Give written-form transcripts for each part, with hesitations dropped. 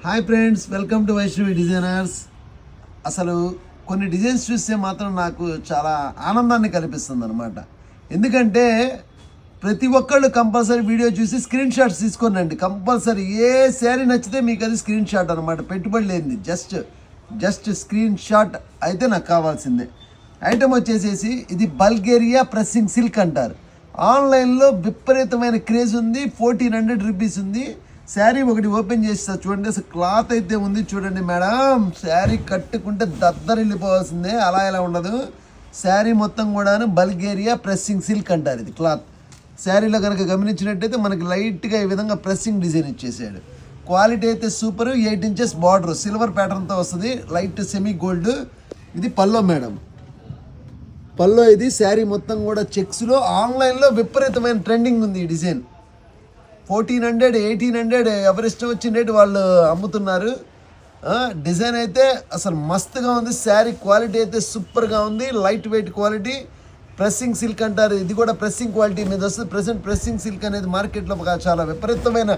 Hi friends, welcome to Vaishnavi designers. అసలు కొన్ని designs చూస్తే మాత్రం నాకు చాలా ఆనందాన్ని కల్పిస్తుంది అనమాట. ఎందుకంటే ప్రతి ఒక్కళ్ళు కంపల్సరీ వీడియో చూసి స్క్రీన్ షాట్స్ తీసుకోనండి. కంపల్సరీ ఏ శారీ నచ్చితే మీకు అది స్క్రీన్ షాట్ అనమాట. పెట్టుబడి లేనిది, జస్ట్ స్క్రీన్ షాట్ అయితే నాకు కావాల్సిందే. ఐటమ్ వచ్చేసేసి ఇది బల్గేరియా ప్రెస్సింగ్ సిల్క్ అంటారు. ఆన్లైన్లో విపరీతమైన క్రేజ్ ఉంది. 1400 రూపీస్ ఉంది. శారీ ఒకటి ఓపెన్ చేస్తా చూడండి. అసలు క్లాత్ అయితే ఉంది చూడండి మేడం. శారీ కట్టుకుంటే దద్దరిల్లిపోవాల్సిందే, అలా ఎలా ఉండదు. శారీ మొత్తం కూడాను బల్గేరియా ప్రెస్సింగ్ సిల్క్ అంటారు. ఇది క్లాత్ శారీలో కనుక గమనించినట్టయితే మనకి లైట్గా ఈ విధంగా ప్రెస్సింగ్ డిజైన్ ఇచ్చేసాడు. క్వాలిటీ అయితే సూపర్. 8 ఇంచెస్ బార్డర్ సిల్వర్ ప్యాటర్న్తో వస్తుంది, లైట్ సెమీ గోల్డ్. ఇది పల్లో మేడం, పల్లో. ఇది శారీ మొత్తం కూడా చెక్స్లో ఆన్లైన్లో విపరీతమైన ట్రెండింగ్ ఉంది ఈ డిజైన్. 1400, 1800 ఎవరిష్టం వచ్చిన రేటు వాళ్ళు అమ్ముతున్నారు. డిజైన్ అయితే అసలు మస్తుగా ఉంది. శారీ క్వాలిటీ అయితే సూపర్గా ఉంది. Light weight quality, pressing silk అంటారు. ఇది కూడా ప్రెస్సింగ్ క్వాలిటీ మీద వస్తుంది. ప్రెసెంట్ ప్రెస్సింగ్ సిల్క్ అనేది మార్కెట్లో చాలా విపరీతమైన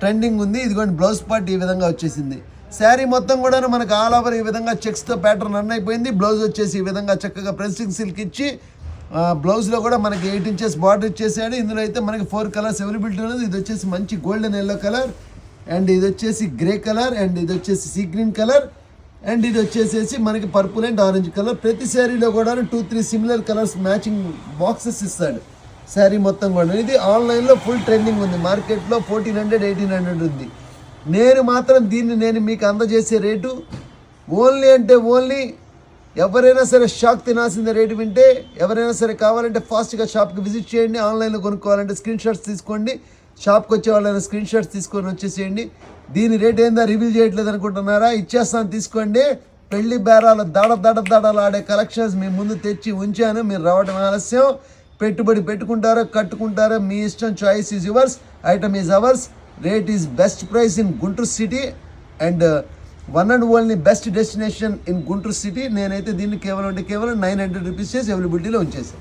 ట్రెండింగ్ ఉంది. ఇదిగోండి బ్లౌజ్ పార్ట్ ఈ విధంగా వచ్చేసింది. శారీ మొత్తం కూడా మనకు ఆల్ ఓవర్ ఈ విధంగా చెక్స్తో ప్యాటర్న్ రన్ అయిపోయింది. బ్లౌజ్ వచ్చేసి ఈ విధంగా చక్కగా ప్రెస్సింగ్ సిల్క్ ఇచ్చి బ్లౌజ్లో కూడా మనకి 8 ఇంచెస్ బార్డర్ ఇచ్చేసాడు. ఇందులో అయితే మనకి 4 కలర్స్ అవైలబిలిటీ ఉన్నది. ఇది వచ్చేసి మంచి గోల్డెన్ ఎల్లో కలర్, అండ్ ఇది వచ్చేసి గ్రే కలర్, అండ్ ఇది వచ్చేసి సీ గ్రీన్ కలర్, అండ్ ఇది వచ్చేసేసి మనకి పర్పుల్ అండ్ ఆరెంజ్ కలర్. ప్రతి శారీలో కూడా 2-3 సిమిలర్ కలర్స్ మ్యాచింగ్ బాక్సెస్ ఇస్తాడు శారీ మొత్తం కూడా. ఇది ఆన్లైన్లో ఫుల్ ట్రెండింగ్ ఉంది. మార్కెట్లో 1400, 1800 ఉంది. నేను మాత్రం దీన్ని మీకు అందజేసే రేటు ఓన్లీ అంటే ఓన్లీ, ఎవరైనా సరే షాక్ తినాల్సిందే రేటు వింటే. ఎవరైనా సరే కావాలంటే ఫాస్ట్గా షాప్కి విజిట్ చేయండి. ఆన్లైన్లో కొనుక్కోవాలంటే స్క్రీన్ షాట్స్ తీసుకోండి. షాప్కి వచ్చే వాళ్ళైనా స్క్రీన్ షాట్స్ తీసుకొని వచ్చేసేయండి. దీని రేట్ ఏందా రివీల్ చేయట్లేదు అనుకుంటున్నారా? ఇచ్చేస్తాను, తీసుకోండి. పెళ్లి బేరాలు దడలు ఆడే కలెక్షన్స్ మీ ముందు తెచ్చి ఉంచాను. మీరు రావడం ఆలస్యం. పెట్టుబడి పెట్టుకుంటారో కట్టుకుంటారో మీ ఇష్టం. Choice is yours, item is ours. Rate is best price in Guntur city and one and only best destination in Guntur city. నేనైతే దీన్ని కేవలం 900 రూపీస్ చేసి అవైలబిలిటీలో ఉంచేసాను.